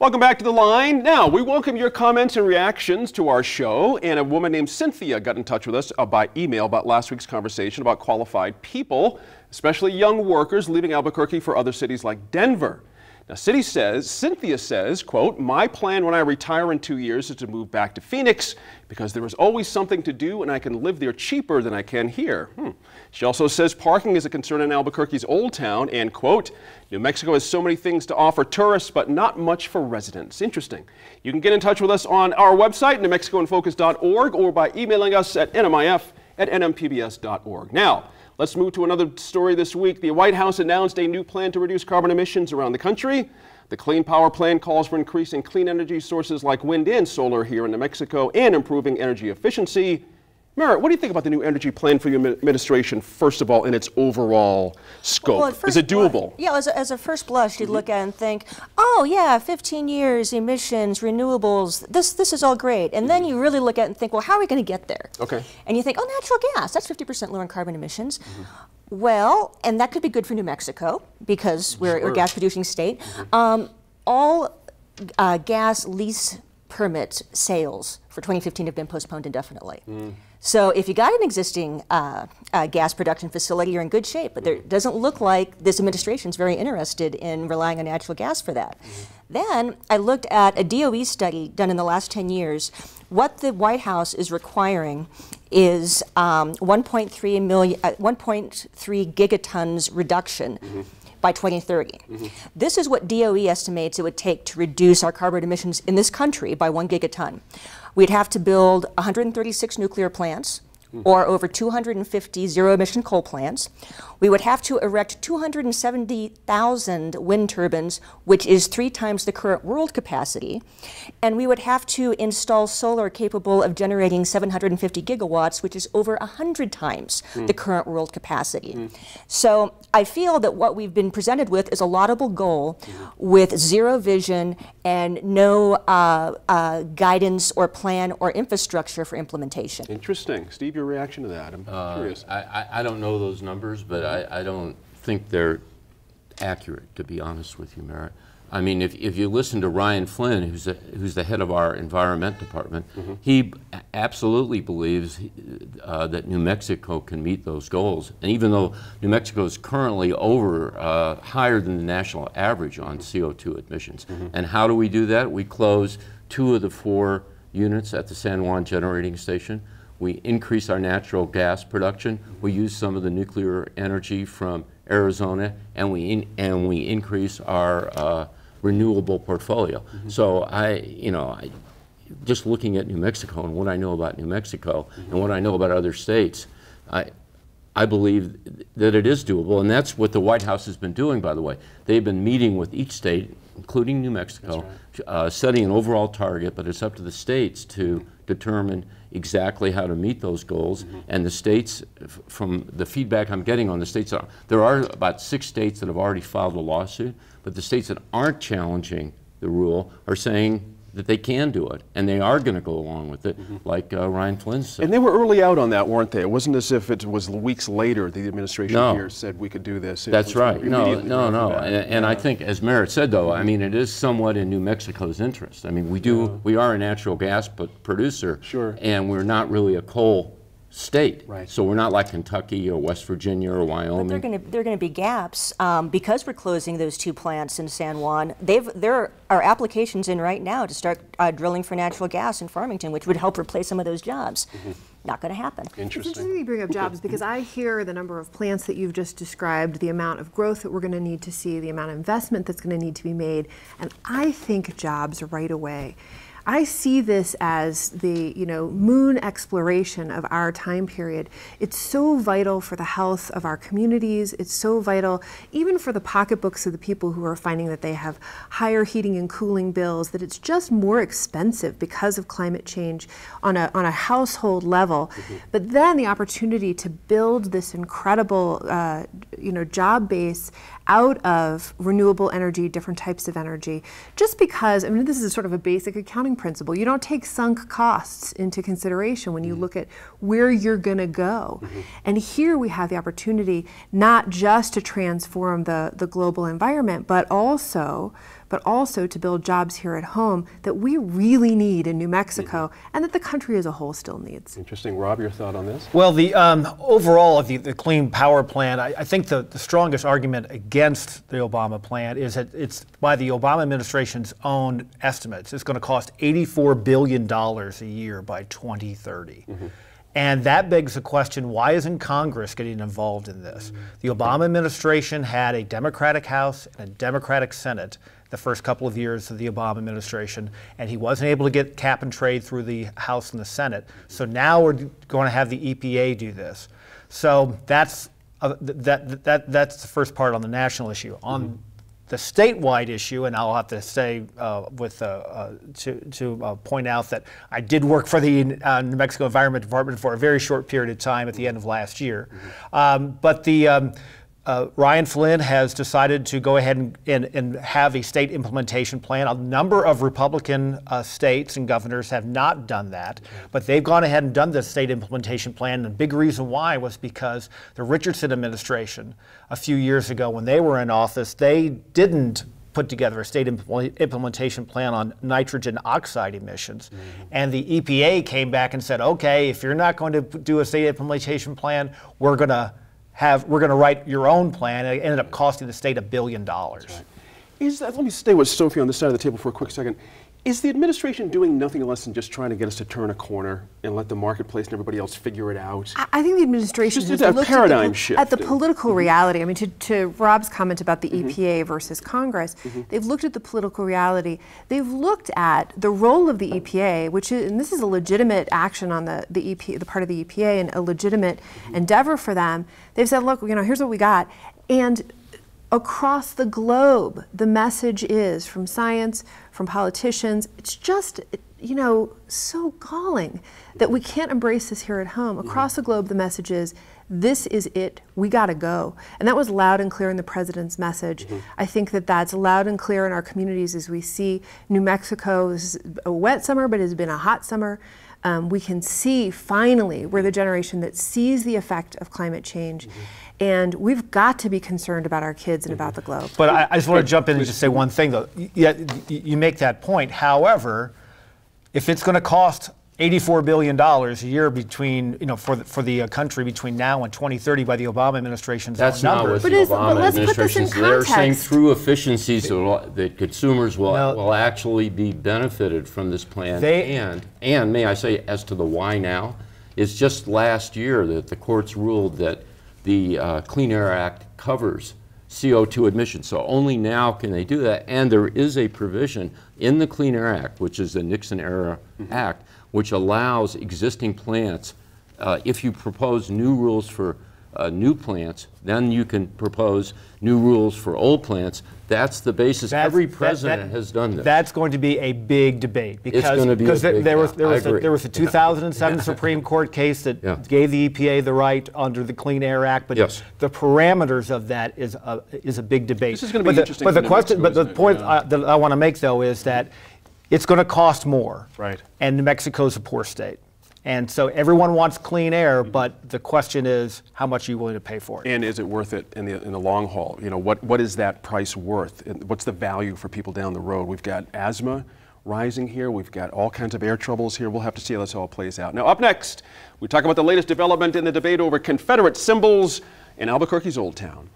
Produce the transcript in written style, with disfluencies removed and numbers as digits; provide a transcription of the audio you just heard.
Welcome back to The Line. Now, we welcome your comments and reactions to our show. And a woman named Cynthia got in touch with us by email about last week's conversation about qualified people, especially young workers leaving Albuquerque for other cities like Denver. Now, Cynthia says, quote, "My plan when I retire in 2 years is to move back to Phoenix because there is always something to do and I can live there cheaper than I can here." She also says parking is a concern in Albuquerque's Old Town and, quote, "New Mexico has so many things to offer tourists, but not much for residents." Interesting. You can get in touch with us on our website, newmexicoinfocus.org, or by emailing us at nmif@nmpbs.org. Now, let's move to another story this week. The White House announced a new plan to reduce carbon emissions around the country. The Clean Power Plan calls for increasing clean energy sources like wind and solar here in New Mexico and improving energy efficiency. Merritt, what do you think about the new energy plan for your administration, first of all, in its overall scope? Well, is it doable? As a first blush, you'd look at it and think, oh yeah, 15 years, emissions, renewables, this is all great. And then you really look at it and think, well, how are we going to get there? Okay. And you think, oh, natural gas, that's 50% lower in carbon emissions. Well, and that could be good for New Mexico because we're a gas producing state. All gas lease permit sales for 2015 have been postponed indefinitely. So if you got an existing gas production facility, you're in good shape, but it doesn't look like this administration is very interested in relying on natural gas for that. Then I looked at a DOE study done in the last 10 years. What the White House is requiring is 1.3 gigatons reduction by 2030. This is what DOE estimates it would take to reduce our carbon emissions in this country by 1 gigaton. We'd have to build 136 nuclear plants or over 250 zero-emission coal plants. We would have to erect 270,000 wind turbines, which is 3 times the current world capacity. And we would have to install solar capable of generating 750 gigawatts, which is over 100 times the current world capacity. So I feel that what we've been presented with is a laudable goal with zero vision and no guidance or plan or infrastructure for implementation. Interesting. Steve, your reaction to that? I'm curious. I don't know those numbers, but I don't think they're accurate, to be honest with you, Merritt. I mean, if you listen to Ryan Flynn, who's the head of our environment department, he absolutely believes that New Mexico can meet those goals. And even though New Mexico is currently higher than the national average on CO2 emissions. And how do we do that? We close 2 of the 4 units at the San Juan generating station. We increase our natural gas production. We use some of the nuclear energy from Arizona, and we increase our renewable portfolio. So just looking at New Mexico and what I know about New Mexico and what I know about other states, I believe that it is doable, and that's what the White House has been doing, by the way. They've been meeting with each state, including New Mexico, setting an overall target, but it's up to the states to determine exactly how to meet those goals. And the states, from the feedback I'm getting on the states, there are about 6 states that have already filed a lawsuit, but the states that aren't challenging the rule are saying that they can do it, and they are going to go along with it, like Ryan Flynn said. And they were early out on that, weren't they? It wasn't as if it was weeks later the administration here said we could do this. That's right. No. And I think, as Merritt said, though, I mean, it is somewhat in New Mexico's interest. I mean, we are a natural gas producer, and we're not really a coal state. So we're not like Kentucky or West Virginia or Wyoming. But there are going to be gaps because we're closing those 2 plants in San Juan. There are applications in right now to start drilling for natural gas in Farmington, which would help replace some of those jobs. Not going to happen. Interesting. It's interesting you bring up jobs because I hear the number of plants that you've just described, the amount of growth that we're going to need to see, the amount of investment that's going to need to be made, and I think jobs right away. I see this as the moon exploration of our time period. It's so vital for the health of our communities. It's so vital even for the pocketbooks of the people who are finding that they have higher heating and cooling bills, that it's just more expensive because of climate change on a household level. But then the opportunity to build this incredible job base out of renewable energy, different types of energy, just because, I mean, this is sort of a basic accounting principle. You don't take sunk costs into consideration when you look at where you're going to go. And here we have the opportunity not just to transform the global environment, but also but also to build jobs here at home that we really need in New Mexico and that the country as a whole still needs. Interesting. Rob, your thought on this? Well, the overall of the Clean Power Plan, I think the strongest argument against the Obama plan is that it's by the Obama administration's own estimates. It's going to cost $84 billion a year by 2030. And that begs the question, why isn't Congress getting involved in this? The Obama administration had a Democratic House and a Democratic Senate the first couple of years of the Obama administration, and he wasn't able to get cap and trade through the House and the Senate. So now we're going to have the EPA do this. So that's the first part on the national issue. On the statewide issue, and I'll have to say to point out that I did work for the New Mexico Environment Department for a very short period of time at the end of last year. But the Ryan Flynn has decided to go ahead and have a state implementation plan. A number of Republican states and governors have not done that, but they've gone ahead and done the state implementation plan. And the big reason why was because the Richardson administration, a few years ago when they were in office, they didn't put together a state implementation plan on nitrogen oxide emissions. And the EPA came back and said, okay, if you're not going to do a state implementation plan, we're going to write your own plan. And it ended up costing the state $1 billion. Right. Let me stay with Sophie on this side of the table for a quick second. Is the administration doing nothing less than just trying to get us to turn a corner and let the marketplace and everybody else figure it out? I think the administration just has a looked paradigm shift at the political reality. I mean, to Rob's comment about the EPA versus Congress, they've looked at the political reality. They've looked at the role of the EPA, which is, and this is a legitimate action on the part of the EPA, and a legitimate endeavor for them. They've said, look, here's what we got, and across the globe, the message is from science, from politicians. It's just, so galling that we can't embrace this here at home. Across the globe, the message is, this is it, we gotta go. And that was loud and clear in the president's message. I think that that's loud and clear in our communities as we see New Mexico. This is a wet summer, but it has been a hot summer. We can see finally we're the generation that sees the effect of climate change. And we've got to be concerned about our kids and about the globe. But I just want to jump in and just say one thing, though. You make that point. However, if it's going to cost $84 billion a year between, for the country between now and 2030 by the Obama administration's That's numbers. not what the Obama administration. They're saying through efficiencies that consumers will actually be benefited from this plan. And may I say, as to the why now, it's just last year that the courts ruled that the Clean Air Act covers CO2 emissions. So only now can they do that. And there is a provision in the Clean Air Act, which is the Nixon-era act, which allows existing plants, if you propose new rules for new plants, then you can propose new rules for old plants. That's the basis. Every president has done this. That's going to be a big debate because it's going to be there was a 2007 Supreme Court case that gave the EPA the right under the Clean Air Act, but the parameters of that is a big debate. This is going to be interesting. But the point that I want to make, though, is that it's going to cost more. Right. And New Mexico's a poor state. And so everyone wants clean air, but the question is, how much are you willing to pay for it? And is it worth it in the long haul? What is that price worth? What's the value for people down the road? We've got asthma rising here. We've got all kinds of air troubles here. We'll have to see how this all plays out. Now, up next, we talk about the latest development in the debate over Confederate symbols in Albuquerque's Old Town.